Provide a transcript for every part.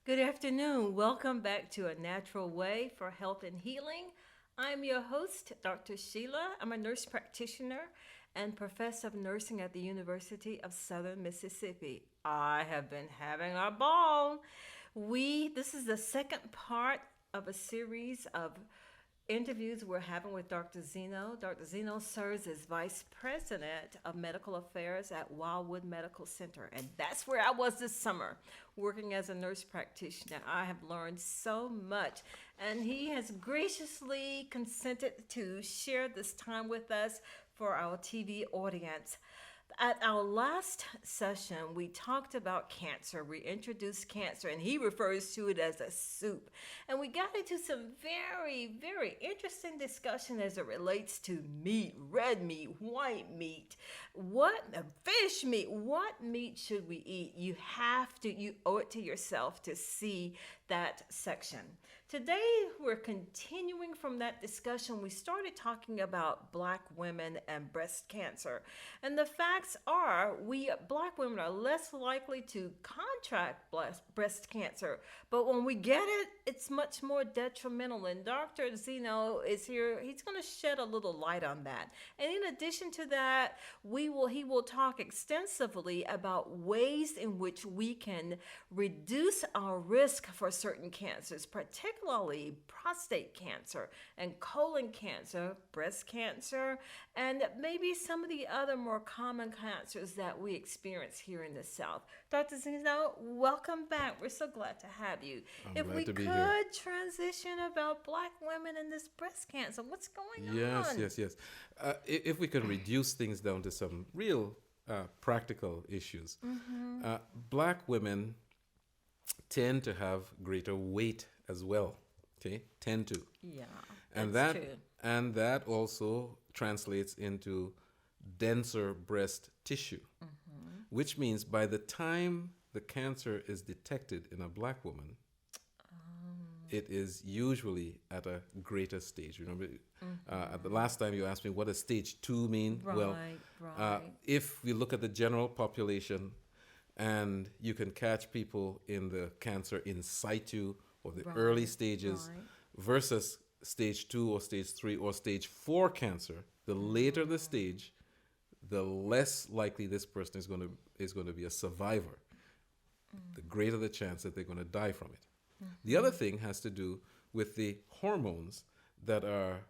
Good afternoon. Welcome back to A Natural Way for Health and Healing. I'm your host, Dr. Sheila. I'm a nurse practitioner and professor of nursing at the University of Southern Mississippi. I have been having a ball. This is the second part of a series of interviews we're having with Dr. Zeno. Dr. Zeno serves as Vice President of Medical Affairs at Wildwood Medical Center. And that's where I was this summer, working as a nurse practitioner. I have learned so much. And he has graciously consented to share this time with us for our TV audience. At our last session, we talked about cancer. We introduced cancer, and he refers to it as a soup. And we got into some very, very interesting discussion as it relates to meat, red meat, white meat, fish meat. What meat should we eat? You owe it to yourself to see that section. Today, we're continuing from that discussion. We started talking about black women and breast cancer. And the facts are, we black women are less likely to contract breast cancer. But when we get it, it's much more detrimental. And Dr. Zeno is here. He's going to shed a little light on that. And in addition to that, he will talk extensively about ways in which we can reduce our risk for certain cancers, particularly prostate cancer and colon cancer, breast cancer, and maybe some of the other more common cancers that we experience here in the South. Dr. Zeno, welcome back. We're so glad to have you. I'm If glad we to be could here. transition about black women and this breast cancer, what's going Yes, on? yes, yes. If we can reduce things down to some real practical issues, black women tend to have greater weight as well. Okay, tend to, Yeah, and that's that true. and that also translates into denser breast tissue, which means by the time the cancer is detected in a black woman, it is usually at a greater stage. Remember, at the last time you asked me what does stage 2 mean? Well, Right. if we look at the general population and you can catch people in the cancer in situ or the early stages right. versus stage 2 or stage 3 or stage 4 cancer, the later the stage, the less likely this person is going to be a survivor. The greater the chance that they're going to die from it. The other thing has to do with the hormones that are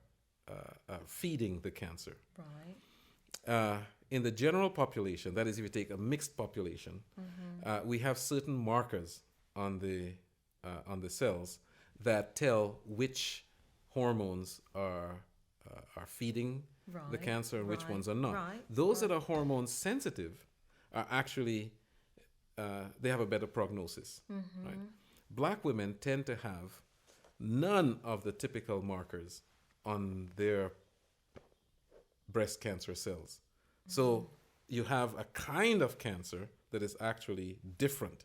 feeding the cancer. Right. In the general population, that is, if you take a mixed population, we have certain markers on the cells that tell which hormones are feeding the Right, cancer and which right, ones are not. right, Those that are hormone sensitive are actually they have a better prognosis. Right? Black women tend to have none of the typical markers on their breast cancer cells. So you have a kind of cancer that is actually different.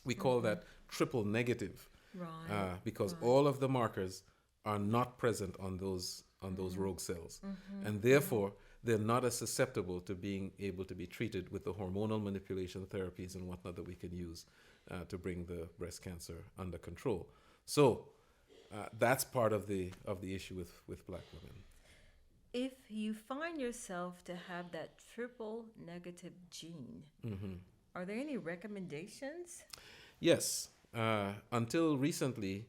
We call that triple negative Right. because all of the markers are not present on those rogue cells, and therefore they're not as susceptible to being able to be treated with the hormonal manipulation therapies and whatnot that we can use to bring the breast cancer under control. So that's part of the issue with black women. If you find yourself to have that triple negative gene, are there any recommendations? Yes, until recently,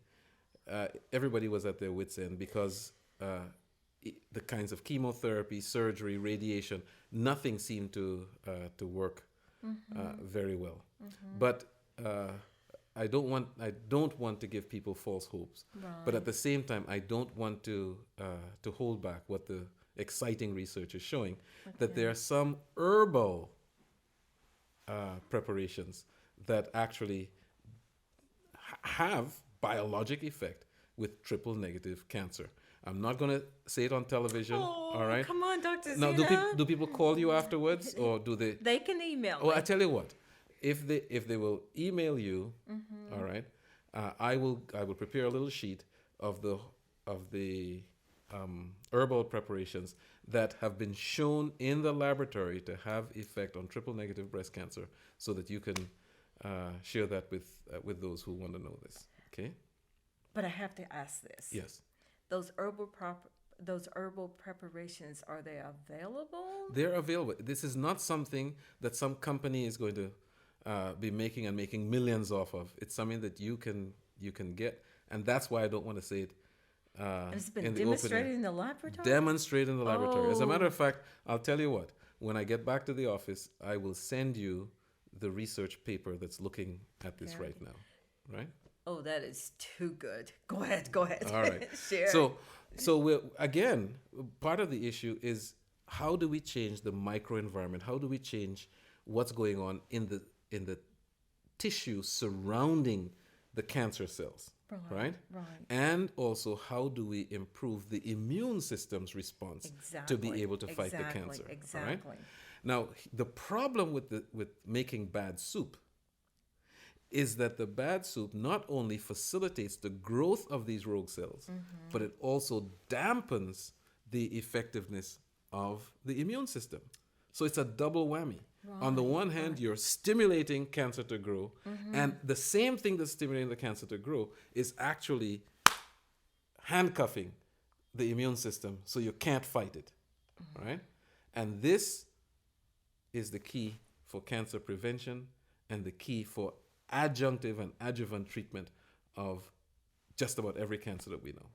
everybody was at their wits' end because the kinds of chemotherapy, surgery, radiation, nothing seemed to work very well. But I don't want to give people false hopes. But at the same time, I don't want to hold back what the exciting research is showing that there are some herbal preparations that actually have biologic effect with triple negative cancer. I'm not going to say it on television, Oh, all right? come on, Dr. Now, Zena. do people call you afterwards, or do they? They can email Oh, me. I tell you what, if they will email you, all right, I will prepare a little sheet of the herbal preparations that have been shown in the laboratory to have effect on triple negative breast cancer, so that you can share that with those who want to know this. Okay. But I have to ask this. Yes. Those herbal preparations, are they available? They're available. This is not something that some company is going to be making millions off of. It's something that you can get, and that's why I don't want to say it. And it's been in the demonstrated opening. in the laboratory? Demonstrate in the laboratory. As a matter Oh. of fact, I'll tell you what. When I get back to the office, I will send you the research paper that's looking at this Okay. right now. Right? Oh, that is too good. Go ahead. Go ahead. All right. Share. So again, part of the issue is how do we change the microenvironment? How do we change what's going on in the tissue surrounding the cancer cells? Right? Right. And also, how do we improve the immune system's response to be able to fight the cancer? All right? Exactly. Now, the problem with making bad soup is that the bad soup not only facilitates the growth of these rogue cells, but it also dampens the effectiveness of the immune system. So it's a double whammy. On the one hand, you're stimulating cancer to grow, and the same thing that's stimulating the cancer to grow is actually handcuffing the immune system so you can't fight it. Right? And this is the key for cancer prevention and the key for adjunctive and adjuvant treatment of just about every cancer that we know.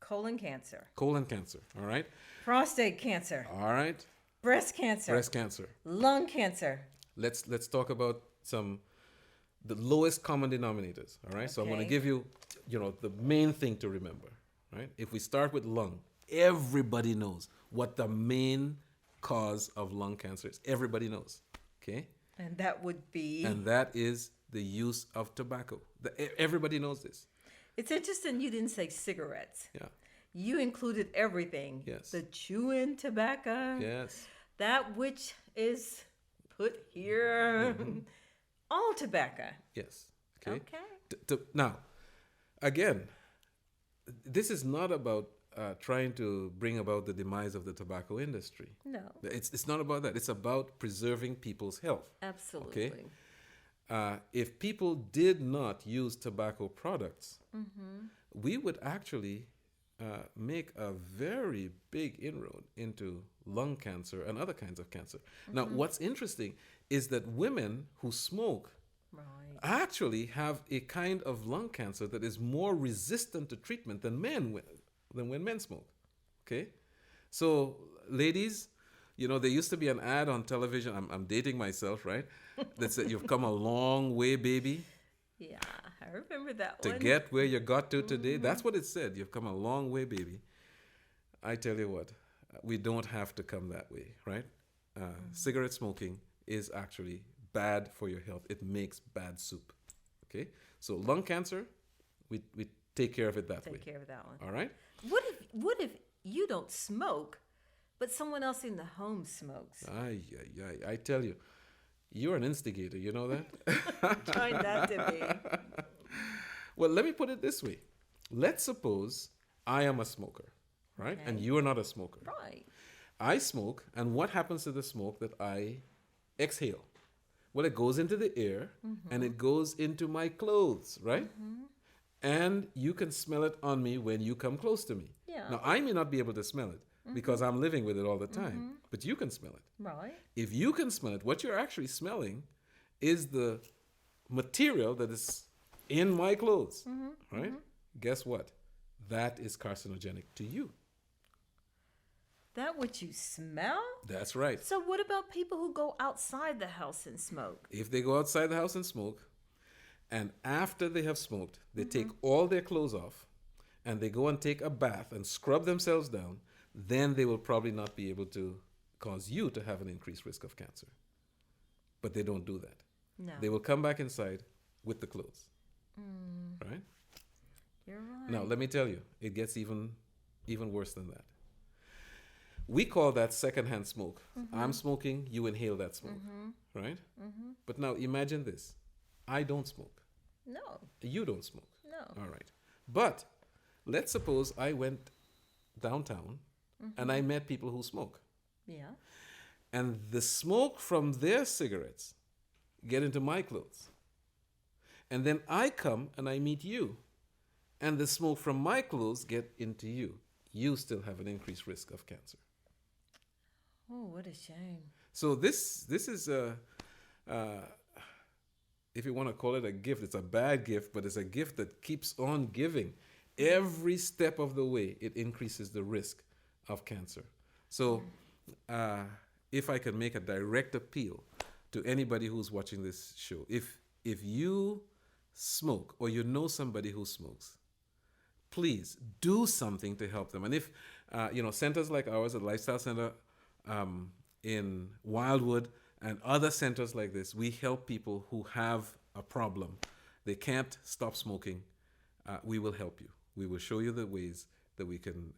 Colon cancer, Colon cancer, all right? prostate cancer, All right? breast cancer, Breast cancer. lung cancer. Let's talk about the lowest common denominators, all right? So I'm going to Okay. give you, the main thing to remember, right? If we start with lung, everybody knows what the main cause of lung cancer is. Everybody knows, okay? And that would be. And that is the use of tobacco. Everybody knows this. It's interesting you didn't say cigarettes. Yeah. You included everything. Yes. The chewing tobacco. Yes. That which is put here. All tobacco. Yes. Okay. Okay. Now, again, this is not about trying to bring about the demise of the tobacco industry. No. It's not about that. It's about preserving people's health. Absolutely. If people did not use tobacco products, we would actually make a very big inroad into lung cancer and other kinds of cancer. Now, what's interesting is that women who smoke Right. actually have a kind of lung cancer that is more resistant to treatment than when men smoke. Okay? So, ladies, there used to be an ad on television. I'm dating myself, right? That said, "You've come a long way, baby, Yeah, I remember that to one. get where you got to today." That's what it said. "You've come a long way, baby." I tell you what, we don't have to come that way, right? Cigarette smoking is actually bad for your health. It makes bad soup. Okay? So lung cancer, we take care of it that way. Take care of that one. All right? What if you don't smoke, but someone else in the home smokes? I tell you, you're an instigator. You know that? Trying not to be. Well, let me put it this way. Let's suppose I am a smoker, right? Okay. And you are not a smoker. Right. I smoke, and what happens to the smoke that I exhale? Well, it goes into the air and it goes into my clothes, right? And you can smell it on me when you come close to me. Yeah. Now, I may not be able to smell it because I'm living with it all the time, but you can smell it. Right. If you can smell it, what you're actually smelling is the material that is in my clothes, right? Guess what? That is carcinogenic to you. That what you smell? That's right. So what about people who go outside the house and smoke? If they go outside the house and smoke, and after they have smoked, they take all their clothes off, and they go and take a bath and scrub themselves down, then they will probably not be able to cause you to have an increased risk of cancer. But they don't do that. No. They will come back inside with the clothes. Right? You're right. Now, let me tell you, it gets even worse than that. We call that secondhand smoke. I'm smoking, you inhale that smoke, right? But now imagine this. I don't smoke. No. You don't smoke. No. All right. But let's suppose I went downtown and I met people who smoke. Yeah. And the smoke from their cigarettes get into my clothes. And then I come and I meet you. And the smoke from my clothes get into you. You still have an increased risk of cancer. Oh, what a shame. So this is if you want to call it a gift, it's a bad gift, but it's a gift that keeps on giving. Every step of the way, it increases the risk of cancer. So if I can make a direct appeal to anybody who's watching this show, if you smoke or you know somebody who smokes, please do something to help them. And if centers like ours, a lifestyle center in Wildwood and other centers like this, we help people who have a problem. They can't stop smoking. We will help you. We will show you the ways that we can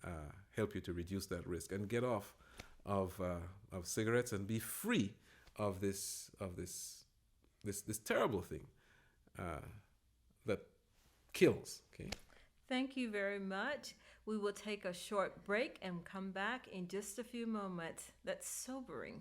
help you to reduce that risk and get off of cigarettes and be free of this terrible thing that kills. Okay. Thank you very much. We will take a short break and come back in just a few moments. That's sobering.